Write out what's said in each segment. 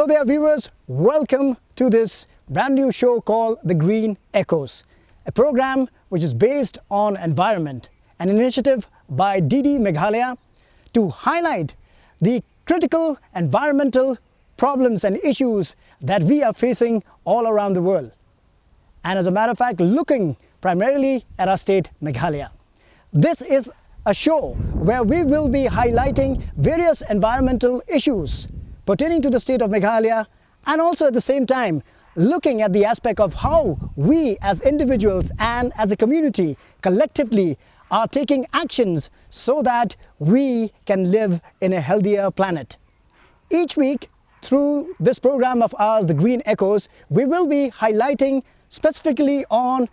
Hello there viewers, welcome to this brand new show called The Green Echoes, a program which is based on environment, an initiative by DD Meghalaya to highlight the critical environmental problems and issues that we are facing all around the world. And as a matter of fact, looking primarily at our state, Meghalaya. This is a show where we will be highlighting various environmental issues pertaining to the state of Meghalaya, and also at the same time looking at the aspect of how we as individuals and as a community collectively are taking actions so that we can live in a healthier planet. Each week through this program of ours, The Green Echoes, we will be highlighting specifically on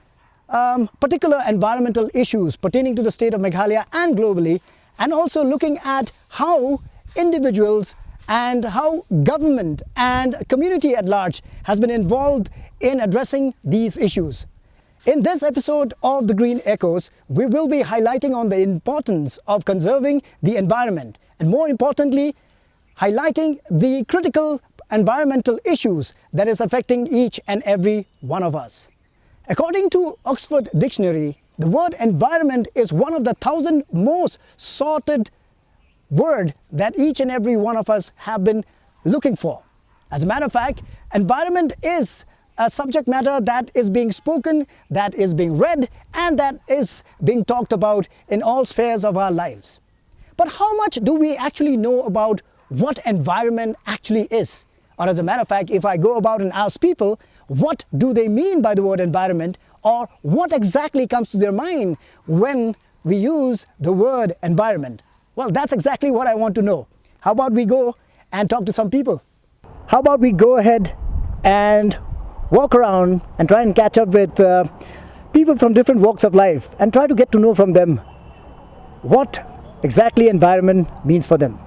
particular environmental issues pertaining to the state of Meghalaya and globally, and also looking at how individuals and how government and community at large has been involved in addressing these issues. In this episode of The Green Echoes, we will be highlighting on the importance of conserving the environment, and more importantly, highlighting the critical environmental issues that is affecting each and every one of us. According to Oxford Dictionary, the word environment is one of the 1,000 most sought word that each and every one of us have been looking for. As a matter of fact, environment is a subject matter that is being spoken, that is being read, and that is being talked about in all spheres of our lives. But how much do we actually know about what environment actually is? Or as a matter of fact, if I go about and ask people, what do they mean by the word environment, or what exactly comes to their mind when we use the word environment? Well, that's exactly what I want to know. How about we go and talk to some people? How about we go ahead and walk around and try and catch up with people from different walks of life and try to get to know from them what exactly environment means for them,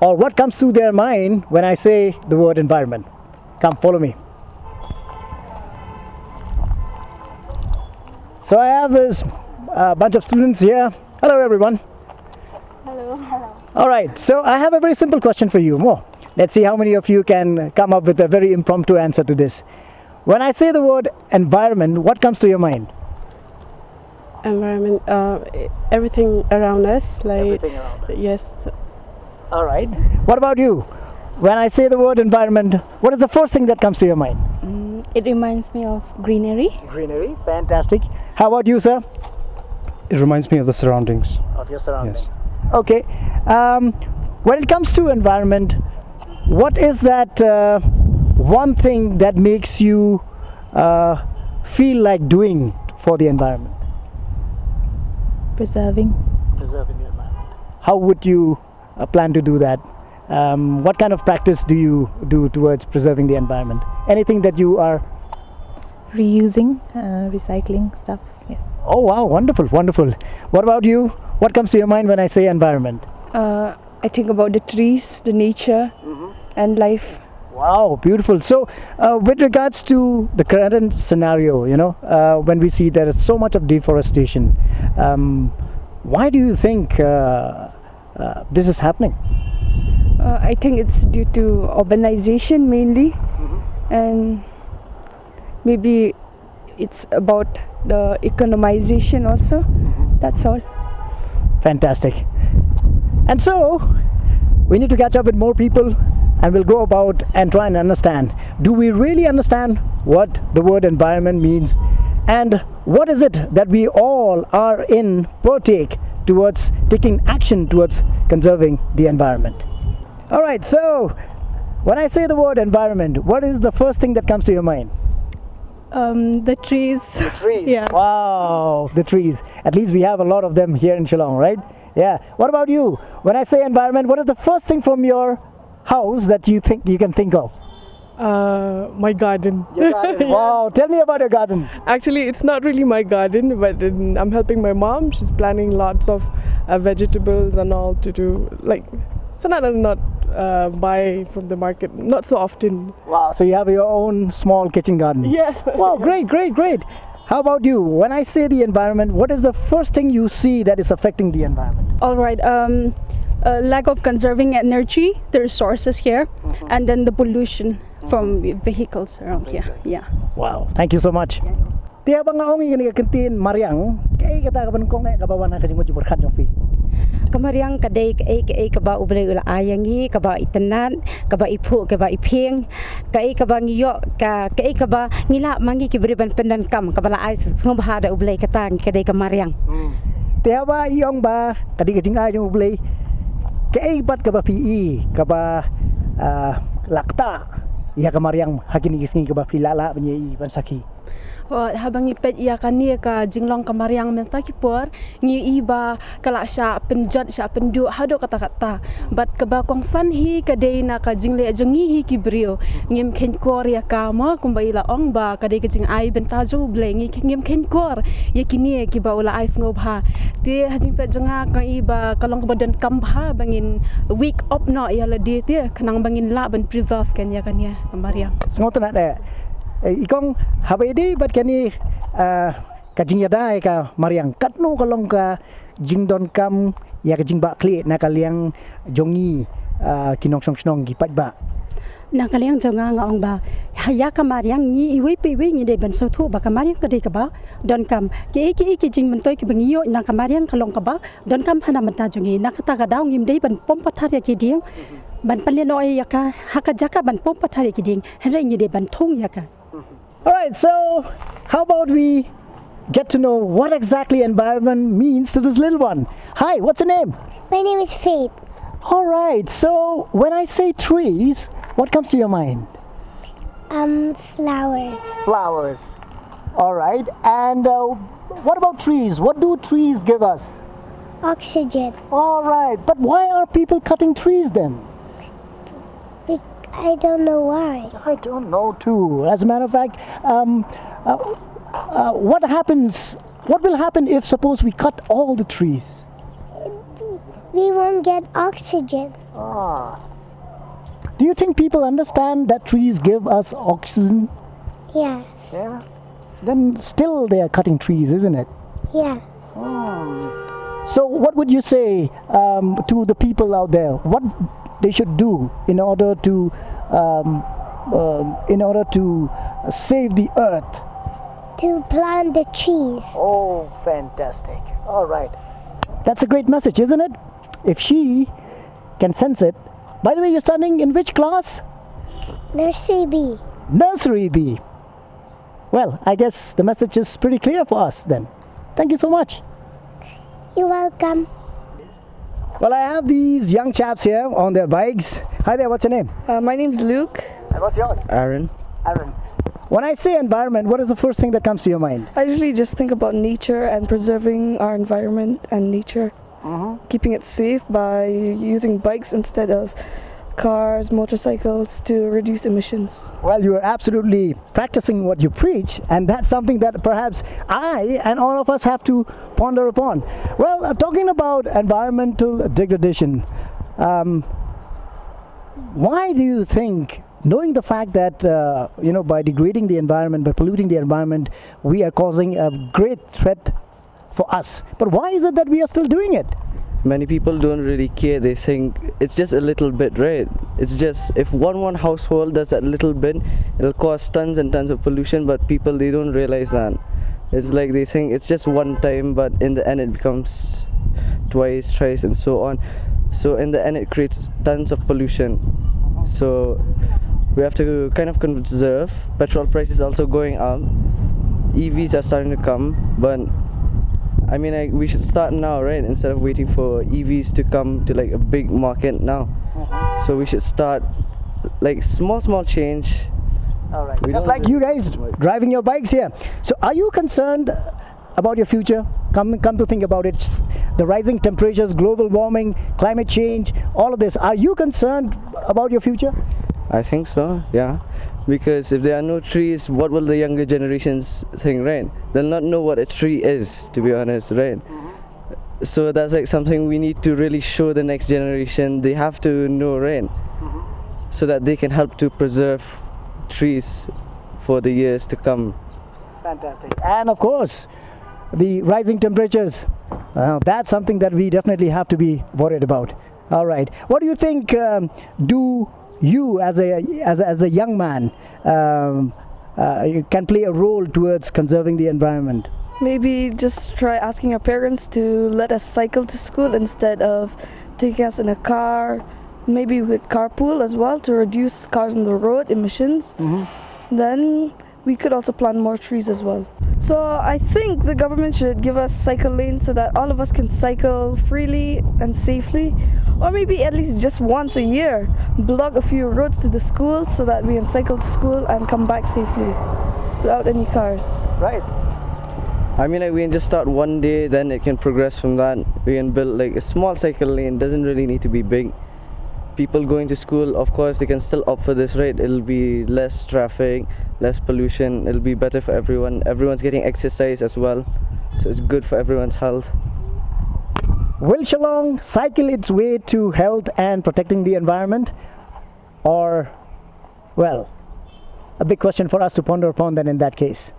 or what comes through their mind when I say the word environment. Come, follow me. So I have this bunch of students here. Hello everyone. Hello. All right, so I have a very simple question for you. Mo, let's see how many of you can come up with a very impromptu answer to this. When I say the word environment, what comes to your mind? Environment, everything around us, like Everything around us. yes, All right. What about you? When I say the word environment, what is the first thing that comes to your mind? It reminds me of greenery. Greenery. Fantastic. How about you, sir? It reminds me of the surroundings. Of your surroundings. Yes. Okay. When it comes to environment, what is that one thing that makes you feel like doing for the environment? Preserving. Preserving the environment. How would you plan to do that? What kind of practice do you do towards preserving the environment? Anything that you are... Reusing, recycling stuff. Yes. Oh wow, wonderful, wonderful. What about you? What comes to your mind when I say environment? I think about the trees, the nature, and life. Wow, beautiful. So, with regards to the current scenario, when we see there is so much of deforestation, why do you think this is happening? I think it's due to urbanization mainly, and maybe it's about the economization also. That's all. Fantastic. And so, we need to catch up with more people, and we'll go about and try and understand, do we really understand what the word environment means, and what is it that we all are in partake towards taking action towards conserving the environment. All right, so when I say the word environment, what is the first thing that comes to your mind? The trees. The trees. Yeah. Wow, the trees. At least we have a lot of them here in Shillong, right? Yeah. What about you? When I say environment, what is the first thing from your house that you think you can think of? My garden. Your garden. Wow. Tell me about your garden. Actually, it's not really my garden, but I'm helping my mom. She's planting lots of vegetables and all to do, like, so not buy from the market, not so often. Wow. So you have your own small kitchen garden. Yes. Wow. Great, great, great. How about you? When I say the environment, what is the first thing you see that is affecting the environment? All right. lack of conserving energy, the resources here, and then the pollution from vehicles around here. Yeah. Wow, thank you so much. Tiap bang ngaong ini kentin Mariang, kay kata kaban kong kabawan na kajing mo jubur khan jongpi. Kamariang kadai kaba ublay ula ayangi kaba itanan kaba ipu kaba iping kaba ngiyo kaba ngila mangi kiberiban pendan kam kaba la ais ngobhada ublay katang kadai kamariang. Tiap ba iyong ba kadi kajing ayong ublay kay bat kaba PE kaba lakta ya kamariang hakini kisngi kaba pilala penyi bansaki. Habang ipet ia kani ka jinglong kamariang mentakipor ngi iba kala sya penjat sya pendu hado kata-kata bat keba kongsan hi kadai na ka jingle jongi hi kibrio ngim ken kor ya ka ma kumbai la ong ba kadai ka jing ai bentajo blengi ngim ken kor ya kini ki ba ula ais ngobha ti hajing pet jonga ka iba kalong badan kambha bangin week up no ya la di ti kanang bangin la ban preserve kan ya kania kamariang Ngotna de ikong habedi bat kani kajing yadai ka Mariang katno kalong ka jingdon kam ya kajing ba kli na kaliang jongi kinong song gi pat ba Nakaliang jonga nga ong ba haya kamariang ni iwi piwi ni de ban so thu ba kamariang kadai kaba don kam ki jing mentoy ki bangiyo na kamariang kalong kaba don kam hana menta jongi nakata ka daw ngim dei ban pom pathar ya ki ding ban panleno ya ka hakajaka ban pom pathar ya ki ding henre ni de ban thong ya ka. All right, so how about we get to know what exactly environment means to this little one. Hi, what's your name? My name is Faith. All right, so when I say trees, what comes to your mind? Flowers. Flowers. All right, and what about trees? What do trees give us? Oxygen. All right, but why are people cutting trees then? I don't know why. I don't know too. As a matter of fact, what will happen if suppose we cut all the trees? We won't get oxygen. Do you think people understand that trees give us oxygen? Yes. Yeah. Then still they are cutting trees, isn't it? Yeah. So what would you say to the people out there? What they should do in order to save the earth? To plant the trees. Oh, fantastic. All right. That's a great message, isn't it? If she can sense it. By the way, you're studying in which class? Nursery B. Nursery B. Well, I guess the message is pretty clear for us then. Thank you so much. You're welcome. Well, I have these young chaps here on their bikes. Hi there, what's your name? My name's Luke. And what's yours? Aaron. Aaron. When I say environment, what is the first thing that comes to your mind? I usually just think about nature and preserving our environment and nature. Keeping it safe by using bikes instead of cars, motorcycles to reduce emissions. Well, you are absolutely practicing what you preach, and that's something that perhaps I and all of us have to ponder upon. Well, talking about environmental degradation, why do you think, knowing the fact that by degrading the environment, by polluting the environment, we are causing a great threat for us, but why is it that we are still doing it? Many people don't really care. They think it's just a little bit, right? It's just if one household does that little bit, it'll cause tons and tons of pollution, but people, they don't realize that. It's like they think it's just one time, but in the end it becomes twice, thrice, and so on. So in the end it creates tons of pollution. So we have to kind of conserve. Petrol prices also going up. EVs are starting to come, but I mean, we should start now, right? Instead of waiting for EVs to come to like a big market now. So we should start like small change. All right. Just like you guys driving your bikes here. So are you concerned about your future? Come to think about it. The rising temperatures, global warming, climate change, all of this. Are you concerned about your future? I think so, yeah. Because if there are no trees, what will the younger generations think, right? They'll not know what a tree is, to be honest, right? So that's like something we need to really show the next generation. They have to know, right? So that they can help to preserve trees for the years to come. Fantastic. And of course, the rising temperatures. That's something that we definitely have to be worried about. All right. What do you think? Do you, as a young man, you can play a role towards conserving the environment? Maybe just try asking our parents to let us cycle to school instead of taking us in a car. Maybe we could carpool as well to reduce cars on the road emissions. Then we could also plant more trees as well. So I think the government should give us cycle lanes so that all of us can cycle freely and safely, or maybe at least just once a year block a few roads to the school so that we can cycle to school and come back safely without any cars. Right. I mean, like, we can just start one day, then it can progress from that. We can build like a small cycle lane, doesn't really need to be big. People going to school, of course, they can still opt for this, right? It'll be less traffic, less pollution, it'll be better for everyone. Everyone's getting exercise as well, so it's good for everyone's health. Will Shillong cycle its way to health and protecting the environment? Or, well, a big question for us to ponder upon then in that case.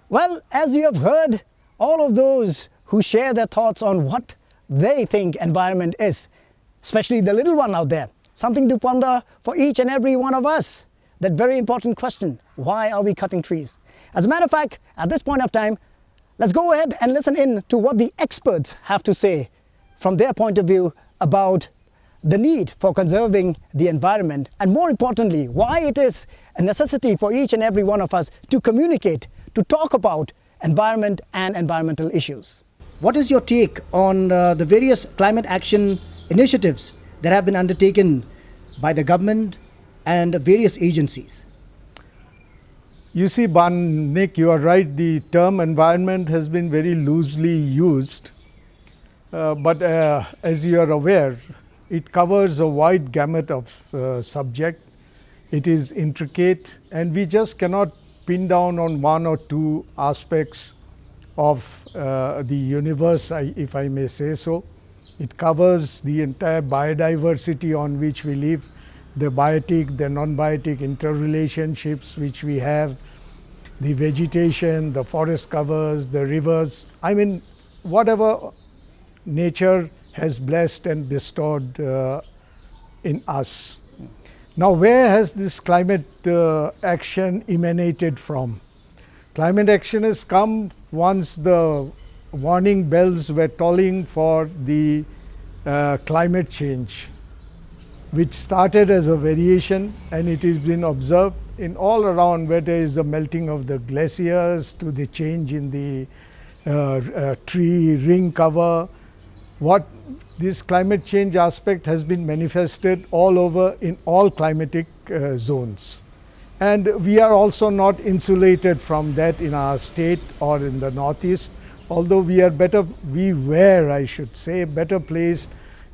Well, as you have heard, all of those who share their thoughts on what they think environment is, especially the little one out there, something to ponder for each and every one of us. That very important question, why are we cutting trees? As a matter of fact, at this point of time, let's go ahead and listen in to what the experts have to say from their point of view about the need for conserving the environment, and more importantly, why it is a necessity for each and every one of us to communicate, to talk about environment and environmental issues. What is your take on the various climate action initiatives that have been undertaken by the government and various agencies? You see, Nick, you are right. The term environment has been very loosely used. But as you are aware, it covers a wide gamut of subject. It is intricate, and we just cannot pin down on one or two aspects of the universe, if I may say so. It covers the entire biodiversity on which we live, the biotic, the non-biotic interrelationships which we have, the vegetation, the forest covers, the rivers. I mean, whatever nature has blessed and bestowed in us. Now, where has this climate action emanated from? Climate action has come once the warning bells were tolling for the climate change, which started as a variation, and it has been observed in all around, whether it is the melting of the glaciers to the change in the tree ring cover. What this climate change aspect has been manifested all over in all climatic zones. And we are also not insulated from that in our state or in the Northeast, although we were, I should say, better placed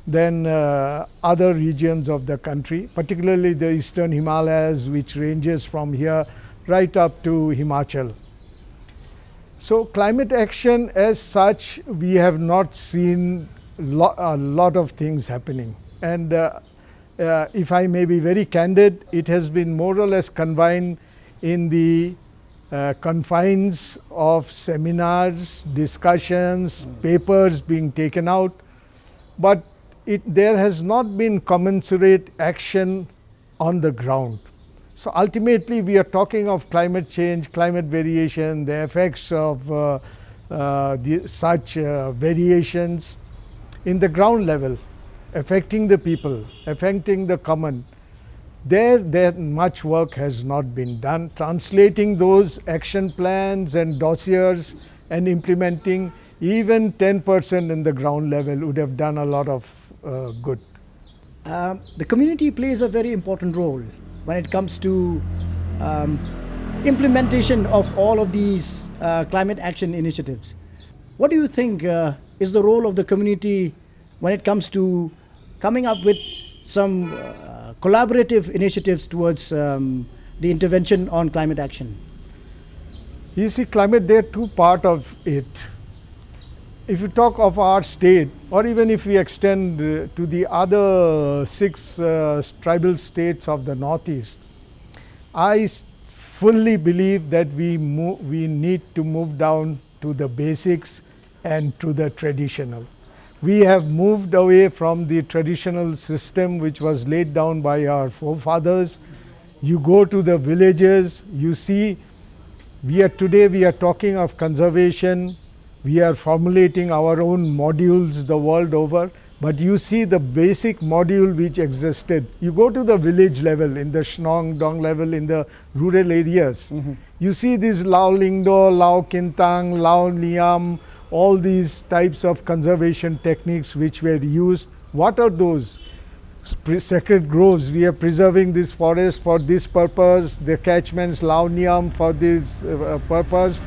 than other regions of the country, particularly the eastern Himalayas, which ranges from here right up to Himachal. So climate action as such, we have not seen a lot of things happening. And if I may be very candid, it has been more or less confined in the confines of seminars, discussions, papers being taken out, but there has not been commensurate action on the ground. So ultimately, we are talking of climate change, climate variation, the effects of such variations in the ground level, affecting the people, affecting the common. There much work has not been done. Translating those action plans and dossiers and implementing even 10% in the ground level would have done a lot of good. The community plays a very important role when it comes to implementation of all of these climate action initiatives. What do you think is the role of the community when it comes to coming up with some collaborative initiatives towards the intervention on climate action? You see, climate, there are two parts of it. If you talk of our state, or even if we extend to the other 6 tribal states of the Northeast, I fully believe that we need to move down to the basics and to the traditional. We have moved away from the traditional system which was laid down by our forefathers. You go to the villages, you see today we are talking of conservation, we are formulating our own modules the world over, but you see the basic module which existed. You go to the village level, in the Shnong, Dong level, in the rural areas, you see these Lao Lingdo, Lao Kintang, Lao Niam, all these types of conservation techniques which were used. What are those? Sacred groves, we are preserving this forest for this purpose, the catchments, Lao Niam for this purpose.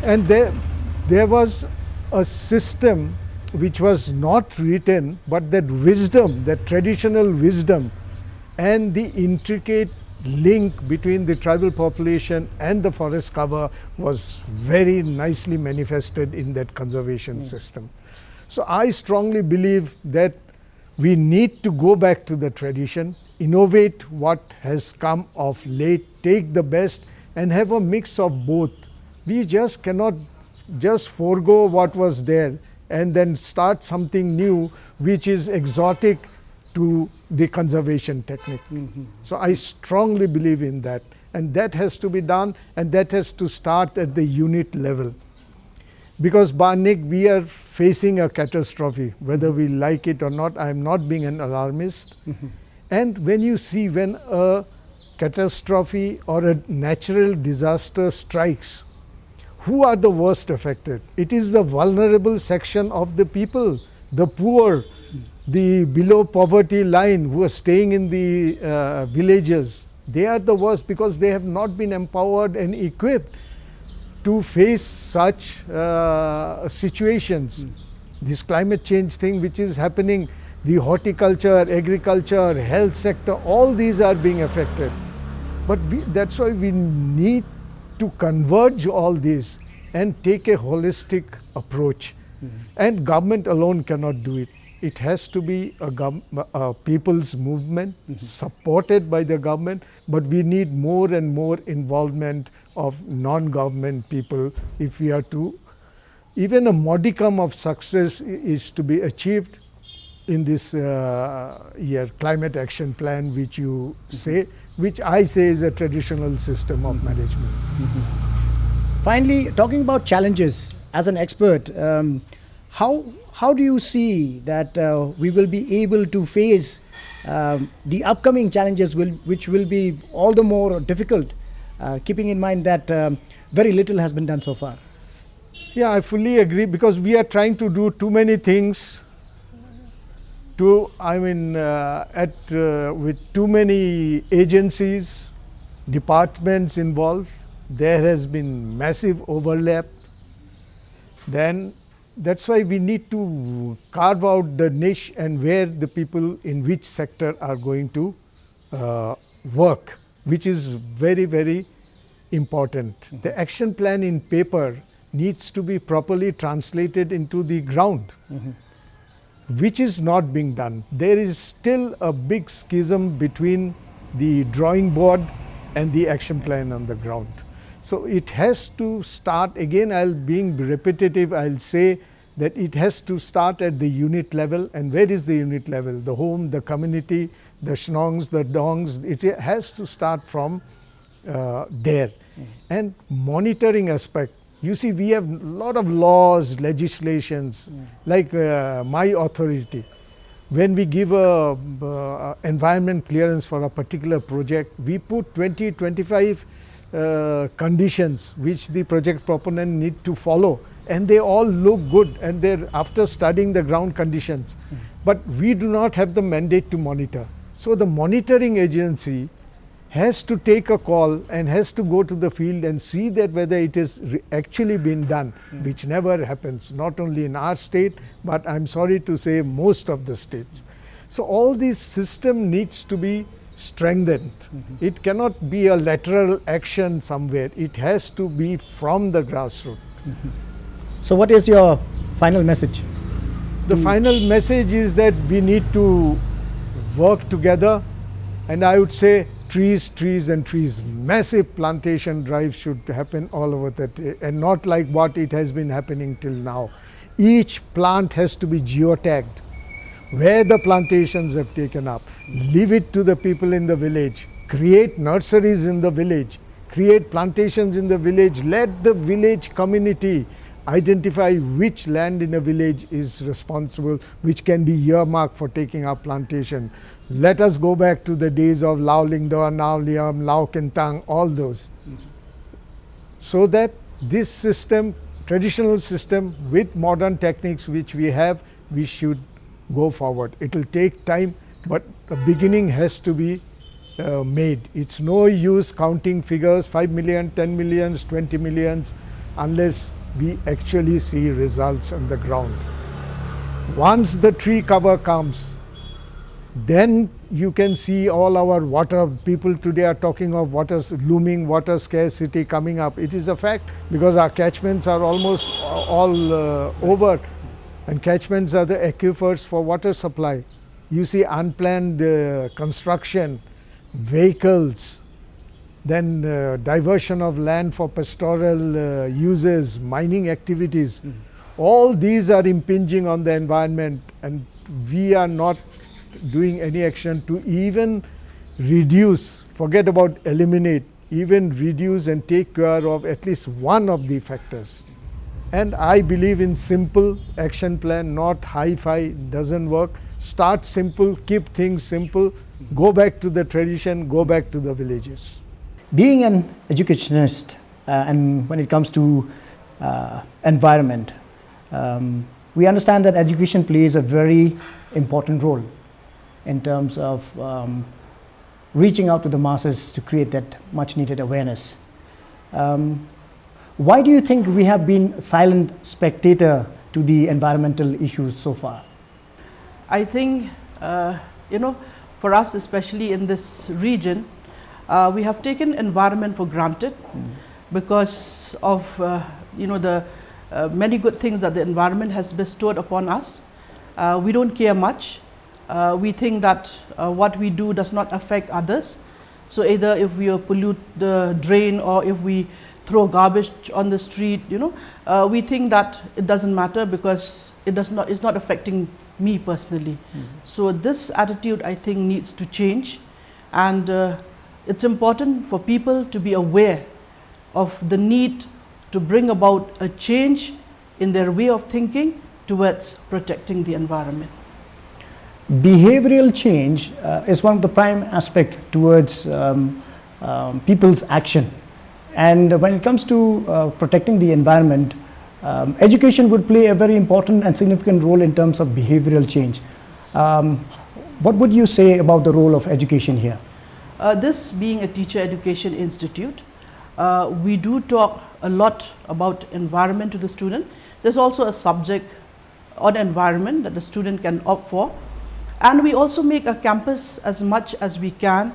And there was a system which was not written, but that wisdom, that traditional wisdom and the intricate link between the tribal population and the forest cover was very nicely manifested in that conservation system. So I strongly believe that we need to go back to the tradition, innovate what has come of late, take the best and have a mix of both. We just cannot just forego what was there and then start something new which is exotic to the conservation technique. So I strongly believe in that, and that has to be done, and that has to start at the unit level. Because Barnik, we are facing a catastrophe, whether we like it or not. I am not being an alarmist. And when you see when a catastrophe or a natural disaster strikes, who are the worst affected? It is the vulnerable section of the people, the poor, the below poverty line who are staying in the villages. They are the worst because they have not been empowered and equipped to face such situations. This climate change thing which is happening, the horticulture, agriculture, health sector, all these are being affected. But that's why we need to converge all these and take a holistic approach. And government alone cannot do it. It has to be a people's movement supported by the government, but we need more and more involvement of non-government people if we are to, even a modicum of success is to be achieved in this year climate action plan which you say, which I say is a traditional system of management. Finally, talking about challenges as an expert, how do you see that we will be able to face the upcoming challenges which will be all the more difficult, keeping in mind that very little has been done so far? Yeah, I fully agree, because we are trying to do too many things with too many agencies, departments involved. There has been massive overlap. Then that's why we need to carve out the niche and where the people in which sector are going to work, which is very, very important. The action plan in paper needs to be properly translated into the ground, which is not being done. There is still a big schism between the drawing board and the action plan on the ground. So it has to start, again being repetitive, I'll say that it has to start at the unit level. And where is the unit level? The home, the community, the Shnongs, the Dongs, it has to start from there. And monitoring aspect, you see we have a lot of laws, legislations, like my authority. When we give a environment clearance for a particular project, we put 20-25 conditions which the project proponent need to follow, and they all look good, and they're after studying the ground conditions. But we do not have the mandate to monitor. So the monitoring agency has to take a call and has to go to the field and see that whether it is actually been done, which never happens, not only in our state, but I'm sorry to say most of the states. So all this system needs to be strengthened. It cannot be a lateral action somewhere. It has to be from the grassroots. So what is your final message? The final message is that we need to work together, and I would say trees, trees and trees. Massive plantation drive should happen all over that, and not like what it has been happening till now. Each plant has to be geotagged, where the plantations have taken up. Leave it to the people in the village. Create nurseries in the village. Create plantations in the village. Let the village community identify which land in a village is responsible, which can be earmarked for taking up plantation. Let us go back to the days of Lau Lingdor, Nau Liam, Lau Kentang, all those. So that this system, traditional system with modern techniques which we have, we should go forward. It will take time, but the beginning has to be made. It's no use counting figures 5 million, 10 millions, 20 millions unless we actually see results on the ground. Once the tree cover comes, then you can see all our water. People today are talking of looming water scarcity coming up. It is a fact because our catchments are almost all over, and catchments are the aquifers for water supply. You see unplanned construction, vehicles, then diversion of land for pastoral uses, mining activities. All these are impinging on the environment, and we are not doing any action to even reduce, forget about eliminate, even reduce and take care of at least one of the factors. And I believe in simple action plan, not hi-fi, doesn't work. Start simple, keep things simple, go back to the tradition, go back to the villages. Being an educationist, and when it comes to environment, we understand that education plays a very important role in terms of reaching out to the masses to create that much needed awareness. Why do you think we have been silent spectator to the environmental issues so far? I think, for us, especially in this region, we have taken environment for granted because of, the many good things that the environment has bestowed upon us. We don't care much. We think that what we do does not affect others. So either if we pollute the drain or if we throw garbage on the street, we think that it doesn't matter because it's not affecting me personally. So this attitude, I think, needs to change, and it's important for people to be aware of the need to bring about a change in their way of thinking towards protecting the environment. Behavioral change is one of the prime aspects towards people's action, and when it comes to protecting the environment, education would play a very important and significant role in terms of behavioral change. What would you say about the role of education here? This being a teacher education institute, we do talk a lot about environment to the student. There's also a subject on environment that the student can opt for. And we also make a campus as much as we can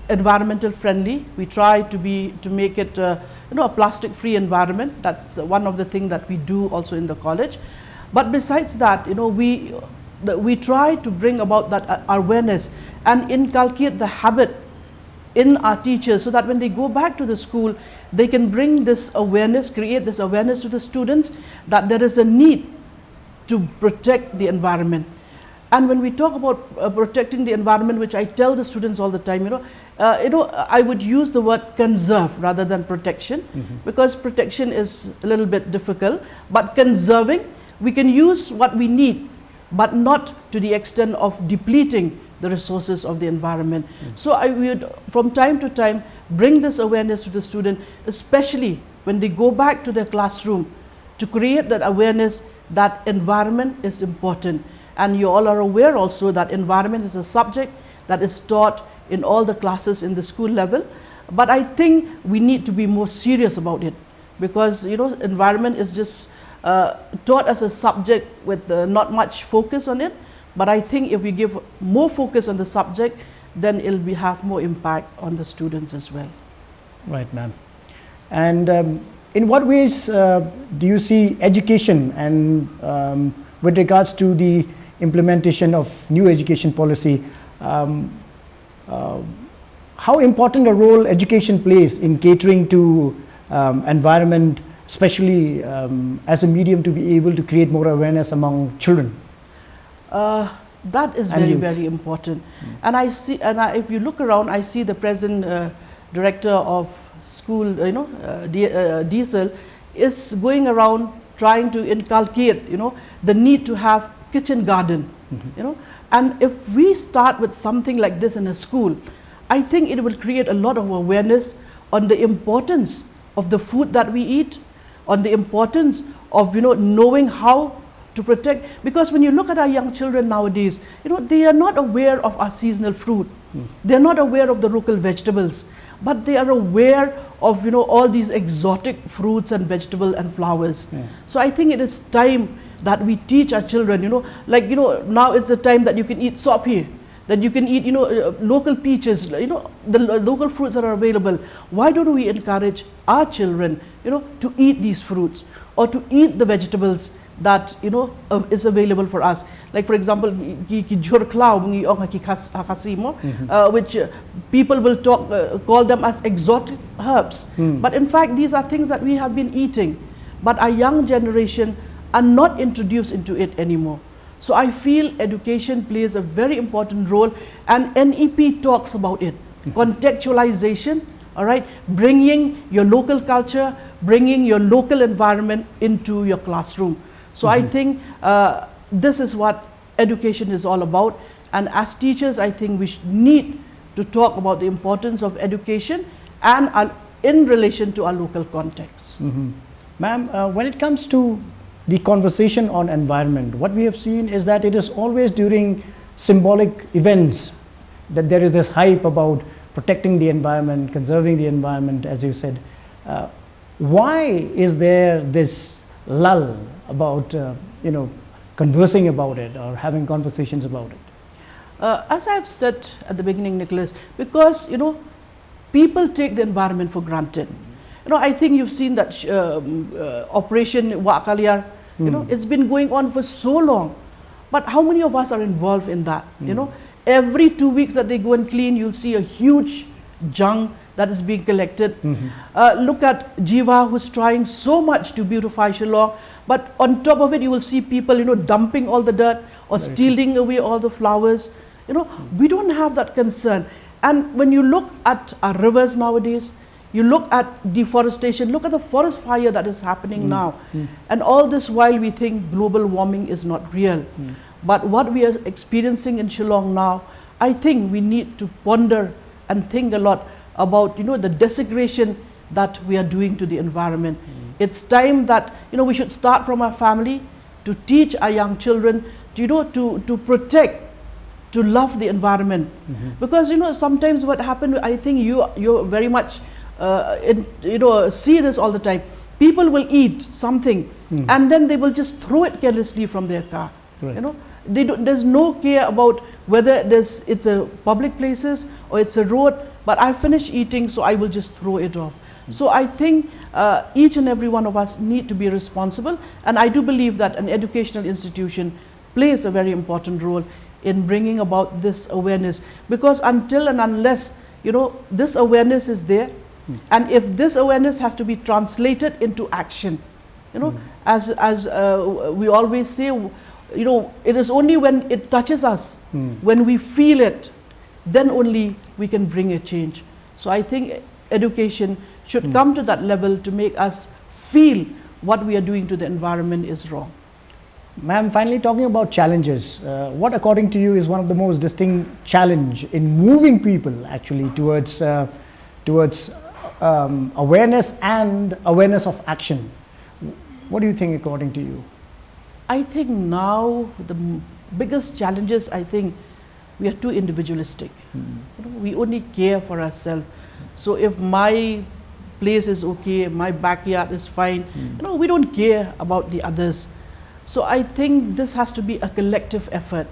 environmental friendly. We try to make it a plastic free environment. That's one of the things that we do also in the college. But besides that, we try to bring about that awareness and inculcate the habit in our teachers so that when they go back to the school, they can bring this awareness, create this awareness to the students that there is a need to protect the environment. And when we talk about protecting the environment, which I tell the students all the time, I would use the word conserve rather than protection, because protection is a little bit difficult. But conserving, we can use what we need, but not to the extent of depleting the resources of the environment. So I would, from time to time, bring this awareness to the student, especially when they go back to their classroom, to create that awareness that environment is important. And you all are aware also that environment is a subject that is taught in all the classes in the school level. But I think we need to be more serious about it, because environment is just taught as a subject with not much focus on it. But I think if we give more focus on the subject, then it will have more impact on the students as well. Right, ma'am. And in what ways do you see education and with regards to the implementation of new education policy, how important a role education plays in catering to environment, especially as a medium to be able to create more awareness among children? That is And very, youth. very important. And I see, if you look around, I see the present director of school, Diesel, is going around trying to inculcate, the need to have kitchen garden, and if we start with something like this in a school, I think it will create a lot of awareness on the importance of the food that we eat, on the importance of, knowing how to protect, because when you look at our young children nowadays, they are not aware of our seasonal fruit, they're not aware of the local vegetables, but they are aware of all these exotic fruits and vegetables and flowers. So I think it is time that we teach our children, now it's the time that you can eat sop here, that you can eat local peaches, the local fruits that are available. Why don't we encourage our children to eat these fruits or to eat the vegetables that is available for us? Like for example, which people will call them as exotic herbs, but in fact these are things that we have been eating, but our young generation are not introduced into it anymore. So I feel education plays a very important role, and NEP talks about it. Contextualization, all right, bringing your local culture, bringing your local environment into your classroom. So I think this is what education is all about, and as teachers I think we need to talk about the importance of education and in relation to our local context. Ma'am, when it comes to the conversation on environment, what we have seen is that it is always during symbolic events that there is this hype about protecting the environment, conserving the environment, as you said. Why is there this lull about conversing about it or having conversations about it? As I've said at the beginning, Nicholas, because people take the environment for granted. I think you've seen that Operation Wak Kaliar, it's been going on for so long, but how many of us are involved in that? Every 2 weeks that they go and clean, you'll see a huge junk that is being collected. Look at Jiva, who's trying so much to beautify Shillong, but on top of it you will see people dumping all the dirt or stealing away all the flowers. We don't have that concern. And when you look at our rivers nowadays, you look at deforestation, look at the forest fire that is happening now. And all this while we think global warming is not real. But what we are experiencing in Shillong now, I think we need to ponder and think a lot about the desecration that we are doing to the environment. It's time that we should start from our family to teach our young children to protect, to love the environment. Because sometimes what happened, I think you very much see this all the time. People will eat something and then they will just throw it carelessly from their car. There's no care about whether it's a public places or it's a road, but I finished eating, so I will just throw it off. So I think each and every one of us need to be responsible, and I do believe that an educational institution plays a very important role in bringing about this awareness, because until and unless this awareness is there, and if this awareness has to be translated into action, as we always say, it is only when it touches us, when we feel it, then only we can bring a change. So I think education should come to that level to make us feel what we are doing to the environment is wrong. Ma'am, finally talking about challenges, what according to you is one of the most distinct challenge in moving people actually towards awareness and awareness of action? What do you think according to you? I think now the biggest challenges, I think we are too individualistic. We only care for ourselves. So if my place is okay, my backyard is fine, we don't care about the others. So I think this has to be a collective effort.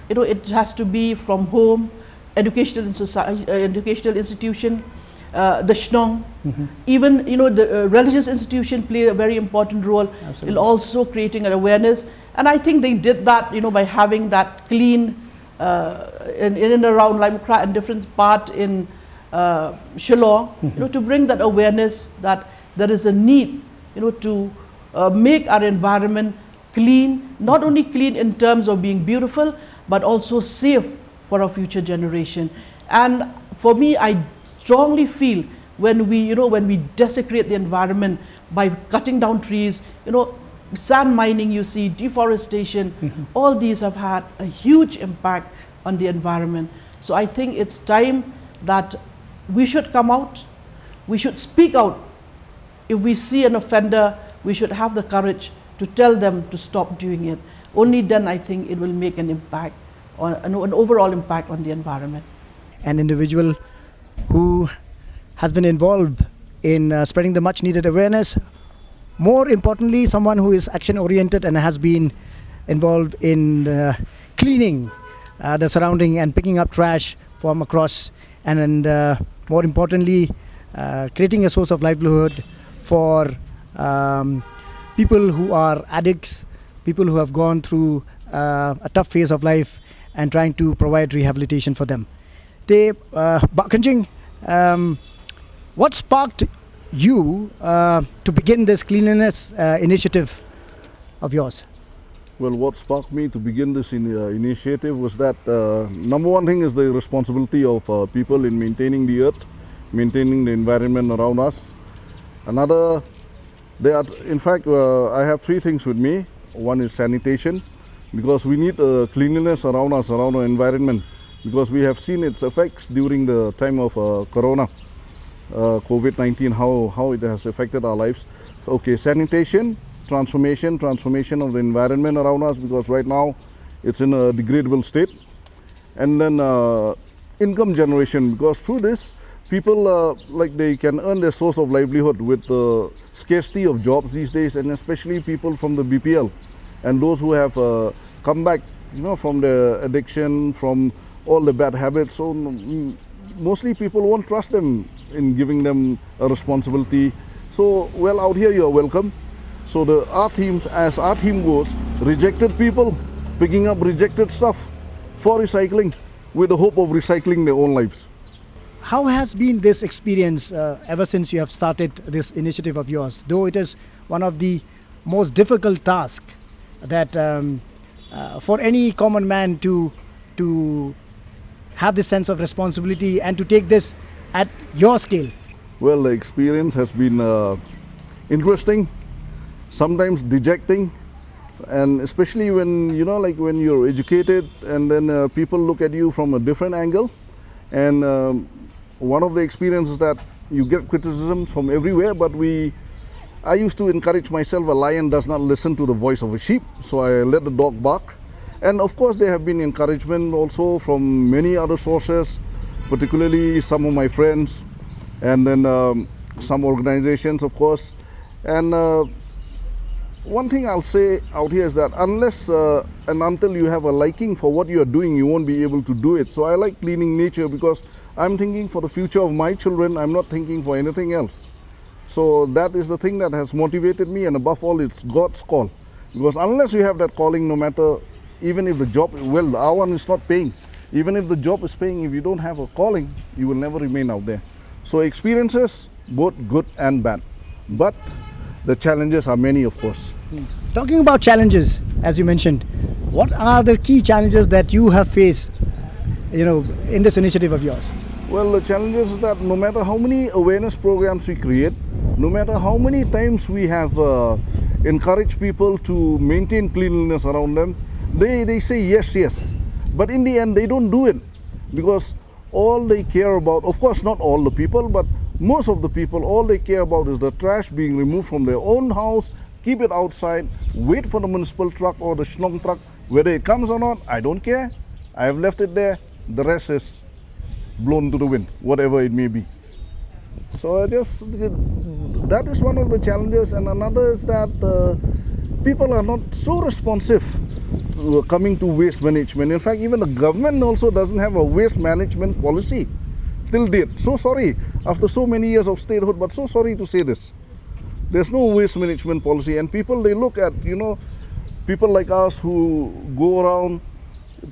It has to be from home, educational institution, the Shnong, even the religious institution play a very important role in also creating an awareness. And I think they did that by having that clean in and around Laimukra and different part in Shillong, to bring that awareness that there is a need to make our environment clean, not only clean in terms of being beautiful, but also safe for our future generation. And for me, I strongly feel when we desecrate the environment by cutting down trees, sand mining, you see, deforestation, all these have had a huge impact on the environment. So I think it's time that we should come out, we should speak out. If we see an offender, we should have the courage to tell them to stop doing it. Only then I think it will make an impact, or an overall impact on the environment. An individual who has been involved in spreading the much needed awareness. More importantly, someone who is action oriented and has been involved in cleaning the surrounding and picking up trash from across, and more importantly, creating a source of livelihood for people who are addicts, people who have gone through a tough phase of life, and trying to provide rehabilitation for them. Bak Kanjing, what sparked you to begin this cleanliness initiative of yours? Well, what sparked me to begin this initiative was that number one thing is the responsibility of people in maintaining the earth, maintaining the environment around us. Another, in fact, I have three things with me. One is sanitation, because we need cleanliness around us, around our environment, because we have seen its effects during the time of Corona, COVID-19, how it has affected our lives. Okay, sanitation, transformation of the environment around us, because right now it's in a degradable state. And then income generation, because through this, people they can earn their source of livelihood with the scarcity of jobs these days, and especially people from the BPL and those who have come back, from the addiction, from all the bad habits. So mostly people won't trust them in giving them a responsibility. So, well, out here you're welcome. So our themes, as our theme goes, rejected people picking up rejected stuff for recycling, with the hope of recycling their own lives. How has been this experience ever since you have started this initiative of yours? Though it is one of the most difficult tasks that for any common man to have this sense of responsibility and to take this at your scale. Well, the experience has been interesting, sometimes dejecting, and especially when when you're educated and then people look at you from a different angle. And one of the experiences that you get criticisms from everywhere, but I used to encourage myself, a lion does not listen to the voice of a sheep, so I let the dog bark. And of course there have been encouragement also from many other sources, particularly some of my friends, and then some organizations, of course. And one thing I'll say out here is that unless and until you have a liking for what you are doing, you won't be able to do it. So I like cleaning nature because I'm thinking for the future of my children. I'm not thinking for anything else. So that is the thing that has motivated me, and above all, it's God's call. Because unless you have that calling, no matter, even if the job, well, our one is not paying. Even if the job is paying, if you don't have a calling, you will never remain out there. So experiences, both good and bad. But the challenges are many, of course. Talking about challenges, as you mentioned, what are the key challenges that you have faced, in this initiative of yours? Well, the challenge is that no matter how many awareness programs we create, no matter how many times we have encouraged people to maintain cleanliness around them, they say yes. But in the end, they don't do it, because all they care about, of course not all the people, but most of the people, all they care about is the trash being removed from their own house, keep it outside, wait for the municipal truck or the shlong truck. Whether it comes or not, I don't care. I have left it there. The rest is blown to the wind, whatever it may be. So that is one of the challenges. And another is that people are not so responsive to coming to waste management. In fact, even the government also doesn't have a waste management policy till date. So sorry, after so many years of statehood, but so sorry to say this. There's no waste management policy, and people, they look at, people like us who go around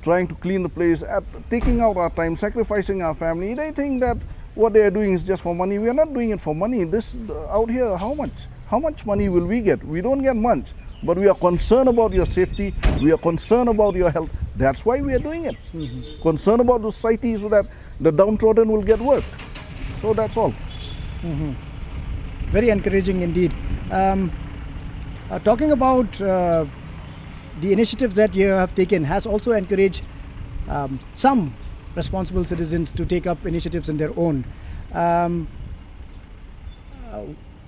trying to clean the place, taking out our time, sacrificing our family. They think that what they are doing is just for money. We are not doing it for money. This out here, how much? how much money will we get? We don't get much, but we are concerned about your safety, we are concerned about your health. That's why we are doing it. Concerned about the society so that the downtrodden will get work. So that's all. Very encouraging indeed. Talking about the initiatives that you have taken has also encouraged some responsible citizens to take up initiatives in their own.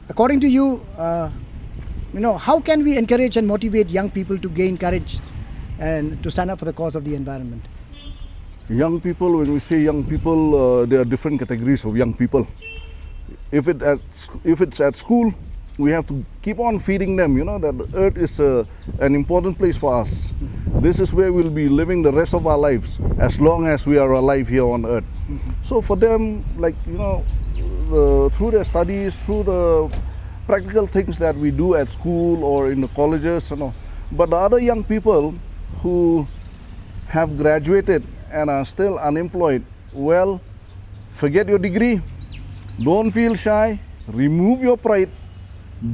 According to you, how can we encourage and motivate young people to gain courage and to stand up for the cause of the environment? Young people, when we say young people, there are different categories of young people. If it's at school, we have to keep on feeding them, that the earth is an important place for us. This is where we'll be living the rest of our lives, as long as we are alive here on earth. So for them, through their studies, through the practical things that we do at school or in the colleges, but the other young people who have graduated and are still unemployed, well, forget your degree, don't feel shy, remove your pride,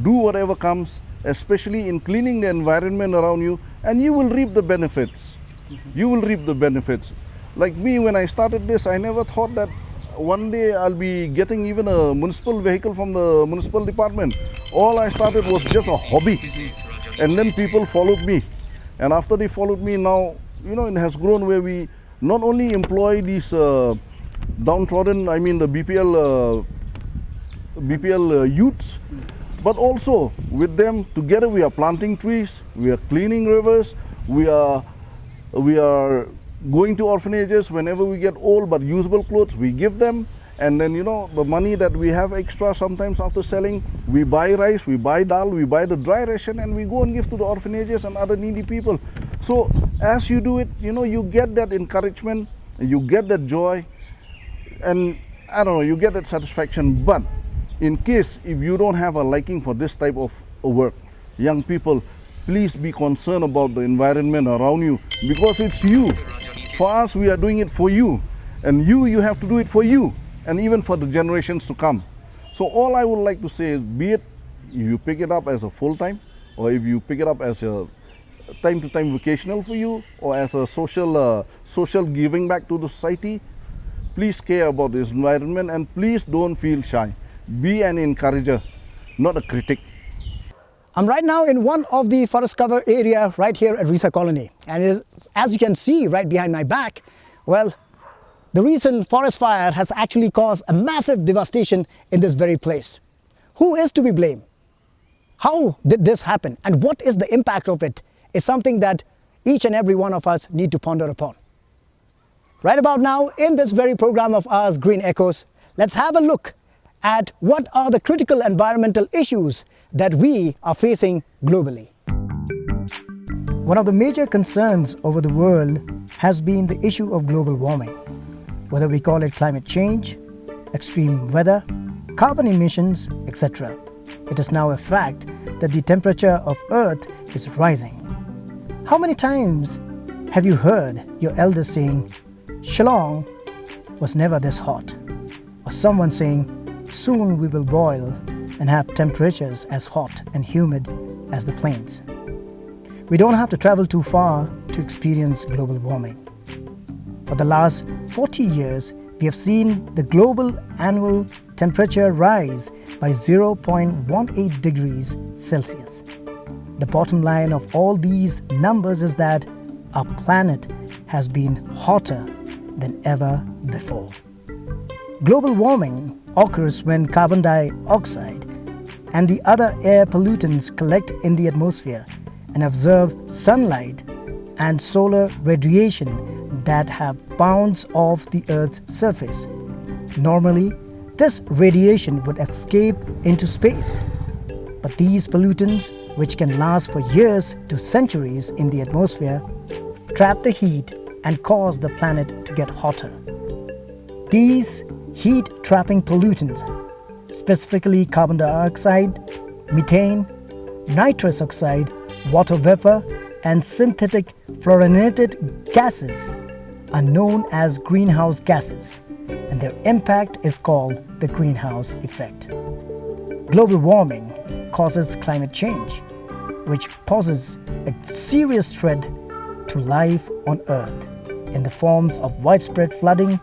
do whatever comes, especially in cleaning the environment around you, and you will reap the benefits. You will reap the benefits. Like me, when I started this, I never thought that one day I'll be getting even a municipal vehicle from the municipal department. All I started was just a hobby, and then people followed me. And after they followed me, now, it has grown where we not only employ these downtrodden, the BPL youths, but also with them together we are planting trees, we are cleaning rivers, we are going to orphanages whenever we get old but usable clothes, we give them. And then, the money that we have extra sometimes after selling, we buy rice, we buy dal, we buy the dry ration, and we go and give to the orphanages and other needy people. So as you do it, you get that encouragement, you get that joy, and you get that satisfaction. But in case if you don't have a liking for this type of work, young people, please be concerned about the environment around you, because it's you. For us, we are doing it for you, and you have to do it for you, and even for the generations to come. So all I would like to say is, be it if you pick it up as a full-time, or if you pick it up as a time-to-time vocational for you, or as a social giving back to the society, please care about this environment, and please don't feel shy. Be an encourager, not a critic. I'm right now in one of the forest cover area right here at Risa Colony, and as you can see right behind my back, well, the recent forest fire has actually caused a massive devastation in this very place. Who is to be blamed? How did this happen, and what is the impact of it is something that each and every one of us need to ponder upon. Right about now, in this very program of ours, Green Echoes, let's have a look at what are the critical environmental issues that we are facing globally. One of the major concerns over the world has been the issue of global warming. Whether we call it climate change, extreme weather, carbon emissions, etc. It is now a fact that the temperature of Earth is rising. How many times have you heard your elders saying, Shillong was never this hot? Or someone saying, soon we will boil and have temperatures as hot and humid as the plains. We don't have to travel too far to experience global warming. For the last 40 years, we have seen the global annual temperature rise by 0.18 degrees Celsius. The bottom line of all these numbers is that our planet has been hotter than ever before. Global warming occurs when carbon dioxide and the other air pollutants collect in the atmosphere and absorb sunlight and solar radiation that have bounced off the Earth's surface. Normally, this radiation would escape into space, but these pollutants, which can last for years to centuries in the atmosphere, trap the heat and cause the planet to get hotter. These heat-trapping pollutants, specifically carbon dioxide, methane, nitrous oxide, water vapor, and synthetic fluorinated gases, are known as greenhouse gases, and their impact is called the greenhouse effect. Global warming causes climate change, which poses a serious threat to life on Earth in the forms of widespread flooding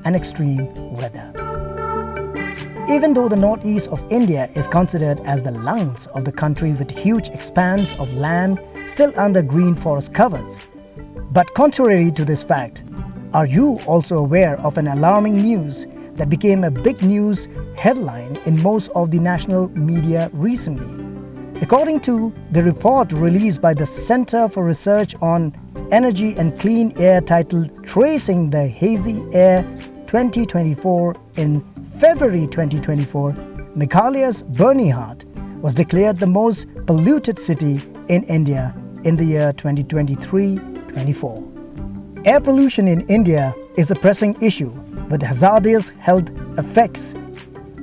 and extreme weather. Even though the northeast of India is considered as the lungs of the country with huge expanse of land still under green forest covers, but contrary to this fact, are you also aware of an alarming news that became a big news headline in most of the national media recently? According to the report released by the Center for Research on Energy and Clean Air titled Tracing the Hazy Air 2024 in February 2024, Meghalaya's Bernihart was declared the most polluted city in India in the year 2023-24. Air pollution in India is a pressing issue with hazardous health effects.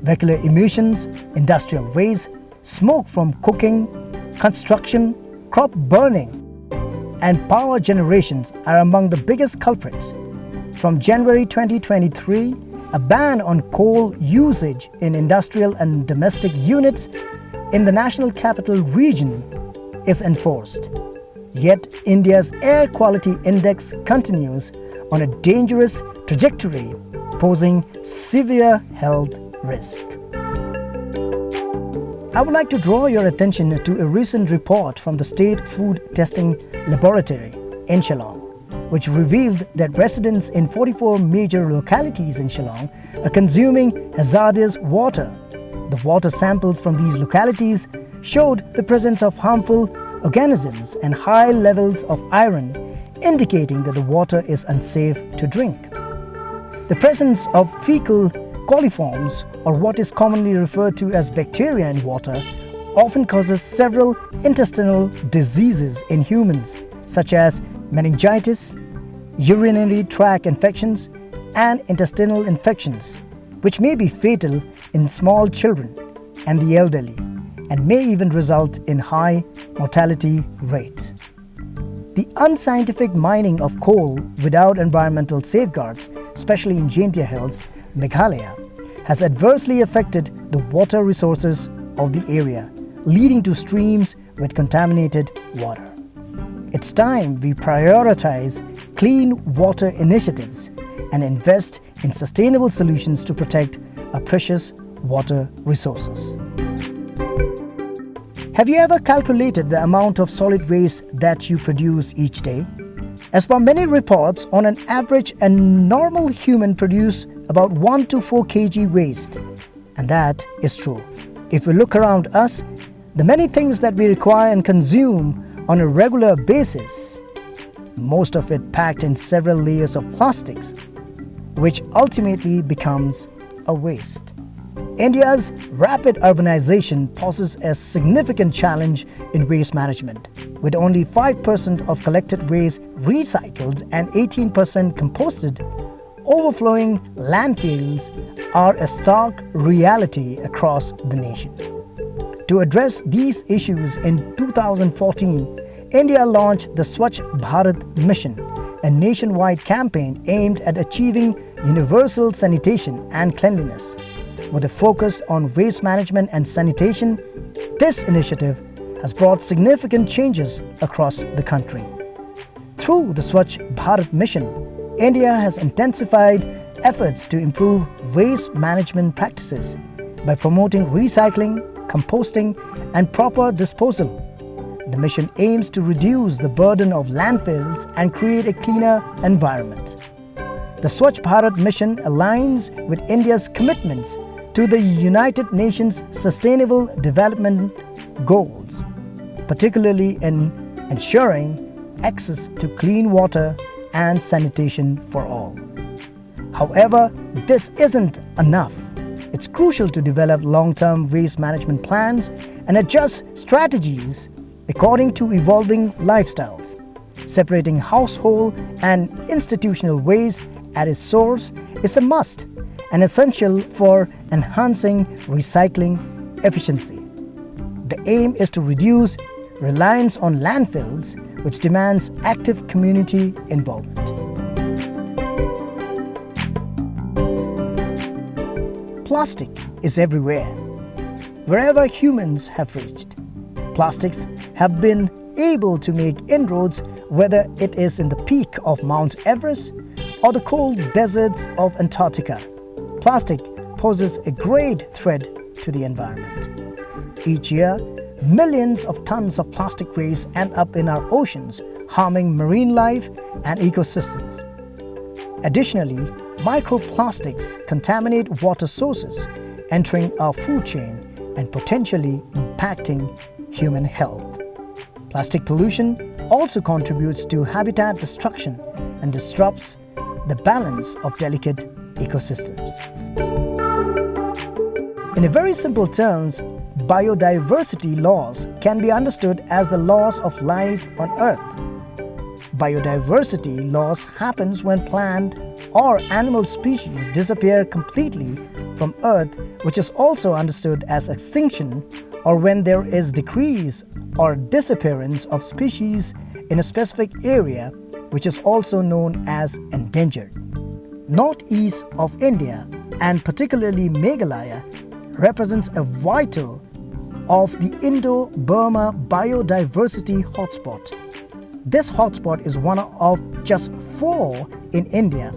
Vehicular emissions, industrial waste, smoke from cooking, construction, crop burning, and power generations are among the biggest culprits. From January 2023, a ban on coal usage in industrial and domestic units in the National Capital Region is enforced. Yet, India's air quality index continues on a dangerous trajectory, posing severe health risk. I would like to draw your attention to a recent report from the State Food Testing Laboratory in Shillong, which revealed that residents in 44 major localities in Shillong are consuming hazardous water. The water samples from these localities showed the presence of harmful organisms and high levels of iron, indicating that the water is unsafe to drink. The presence of fecal coliforms, or what is commonly referred to as bacteria in water, often causes several intestinal diseases in humans, such as meningitis, urinary tract infections, and intestinal infections, which may be fatal in small children and the elderly, and may even result in high mortality rate. The unscientific mining of coal without environmental safeguards, especially in Jaintia Hills, Meghalaya, has adversely affected the water resources of the area, leading to streams with contaminated water. It's time we prioritize clean water initiatives and invest in sustainable solutions to protect our precious water resources. Have you ever calculated the amount of solid waste that you produce each day? As per many reports, on an average, a normal human produces about 1 to 4 kg waste. And that is true. If we look around us, the many things that we require and consume on a regular basis, most of it packed in several layers of plastics, which ultimately becomes a waste. India's rapid urbanization poses a significant challenge in waste management. With only 5% of collected waste recycled and 18% composted, overflowing landfills are a stark reality across the nation. To address these issues in 2014, India launched the Swachh Bharat Mission, a nationwide campaign aimed at achieving universal sanitation and cleanliness. With a focus on waste management and sanitation, this initiative has brought significant changes across the country. Through the Swachh Bharat Mission, India has intensified efforts to improve waste management practices by promoting recycling, composting, and proper disposal. The mission aims to reduce the burden of landfills and create a cleaner environment. The Swachh Bharat Mission aligns with India's commitments to the United Nations Sustainable Development Goals, particularly in ensuring access to clean water and sanitation for all. However, this isn't enough. It's crucial to develop long-term waste management plans and adjust strategies according to evolving lifestyles. Separating household and institutional waste at its source is a must and essential for enhancing recycling efficiency. The aim is to reduce reliance on landfills, which demands active community involvement. Plastic is everywhere. wherever humans have reached. Plastics have been able to make inroads, whether it is in the peak of Mount Everest or the cold deserts of Antarctica. Plastic poses a great threat to the environment. Each year, millions of tons of plastic waste end up in our oceans, harming marine life and ecosystems. Additionally, microplastics contaminate water sources, entering our food chain and potentially impacting human health. Plastic pollution also contributes to habitat destruction and disrupts the balance of delicate ecosystems. In a very simple terms, biodiversity laws can be understood as the laws of life on Earth. Biodiversity loss happens when plant or animal species disappear completely from Earth, which is also understood as extinction, or when there is decrease or disappearance of species in a specific area, which is also known as endangered. Northeast of India, and particularly Meghalaya, represents a vital of the Indo-Burma biodiversity hotspot. This hotspot is one of just 4 in India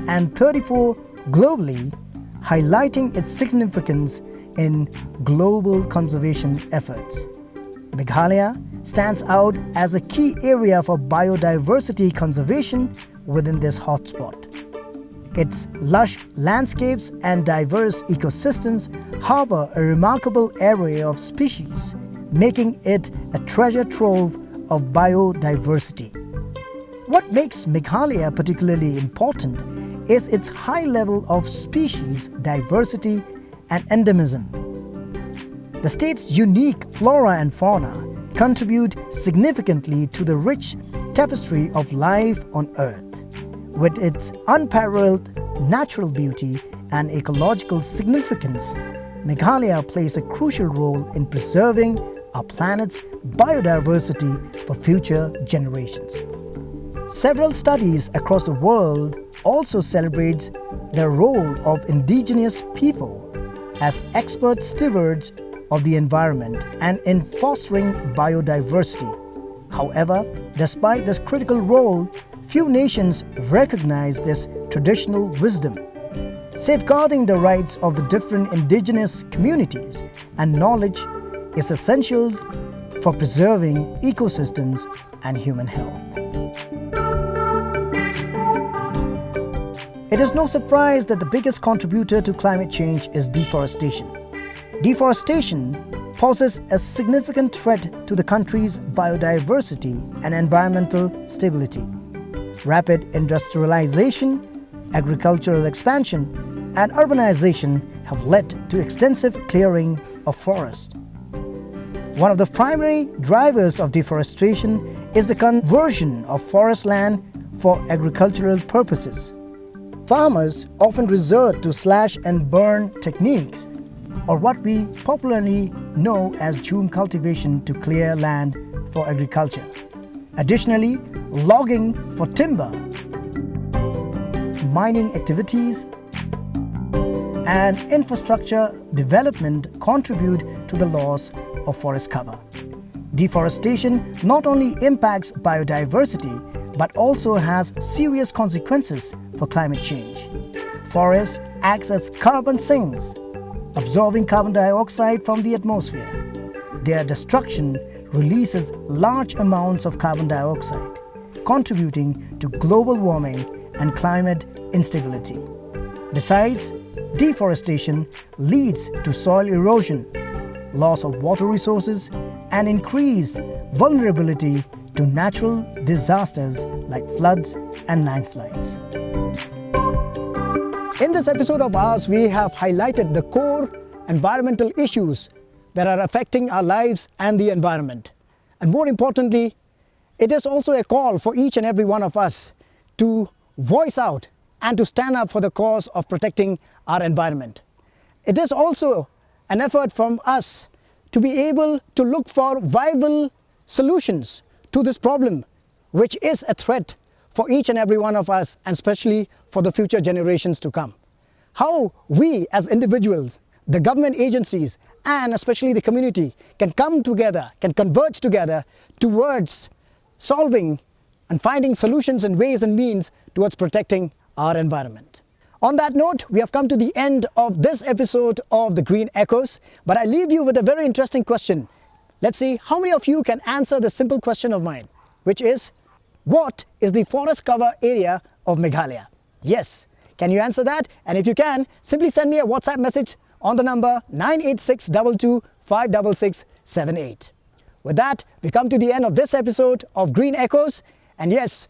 and 34 globally, highlighting its significance in global conservation efforts. Meghalaya stands out as a key area for biodiversity conservation within this hotspot. Its lush landscapes and diverse ecosystems harbor a remarkable array of species, making it a treasure trove of biodiversity. What makes Meghalaya particularly important is its high level of species diversity and endemism. The state's unique flora and fauna contribute significantly to the rich tapestry of life on Earth. With its unparalleled natural beauty and ecological significance, Meghalaya plays a crucial role in preserving our planet's biodiversity for future generations. Several studies across the world also celebrate the role of indigenous people as expert stewards of the environment and in fostering biodiversity. However, despite this critical role, few nations recognize this traditional wisdom. Safeguarding the rights of the different indigenous communities and knowledge is essential for preserving ecosystems and human health. It is no surprise that the biggest contributor to climate change is deforestation. Deforestation poses a significant threat to the country's biodiversity and environmental stability. Rapid industrialization, agricultural expansion, and urbanization have led to extensive clearing of forests. One of the primary drivers of deforestation is the conversion of forest land for agricultural purposes. Farmers often resort to slash and burn techniques, or what we popularly know as Jhum cultivation, to clear land for agriculture. Additionally, logging for timber, mining activities, and infrastructure development contribute to the loss of forest cover. Deforestation not only impacts biodiversity but also has serious consequences for climate change. Forests act as carbon sinks, absorbing carbon dioxide from the atmosphere. Their destruction releases large amounts of carbon dioxide, contributing to global warming and climate instability. Besides, deforestation leads to soil erosion, loss of water resources, and increased vulnerability to natural disasters like floods and landslides. In this episode of ours, we have highlighted the core environmental issues that are affecting our lives and the environment. And more importantly, it is also a call for each and every one of us to voice out and to stand up for the cause of protecting our environment. It is also an effort from us to be able to look for viable solutions to this problem, which is a threat for each and every one of us, and especially for the future generations to come. How we as individuals, the government agencies, and especially the community can come together, can converge together towards solving and finding solutions and ways and means towards protecting our environment. On that note, we have come to the end of this episode of the Green Echoes, but I leave you with a very interesting question. Let's see how many of you can answer the simple question of mine, which is, what is the forest cover area of Meghalaya? Yes, can you answer that? And if you can, simply send me a WhatsApp message on the number 98622566678. With that, we come to the end of this episode of Green Echoes, and yes,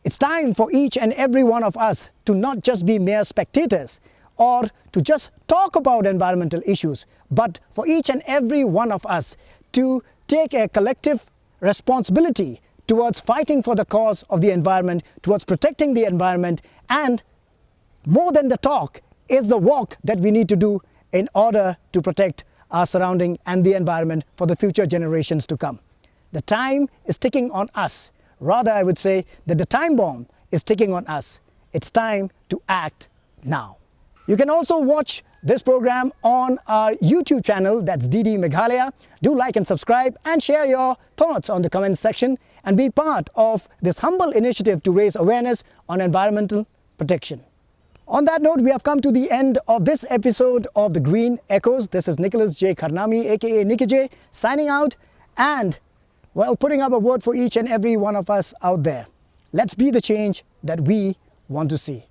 it's time for each and every one of us to not just be mere spectators or to just talk about environmental issues, but for each and every one of us to take a collective responsibility towards fighting for the cause of the environment, towards protecting the environment, and more than the talk is the walk that we need to do in order to protect our surrounding and the environment for the future generations to come. The time is ticking on us. Rather, I would say that the time bomb is ticking on us. It's time to act now. You can also watch this program on our YouTube channel, that's DD Meghalaya. Do like and subscribe and share your thoughts on the comment section and be part of this humble initiative to raise awareness on environmental protection. On that note, we have come to the end of this episode of the Green Echoes. This is Nicholas J. Karnami, aka Nicky J, signing out and, well, putting up a word for each and every one of us out there. Let's be the change that we want to see.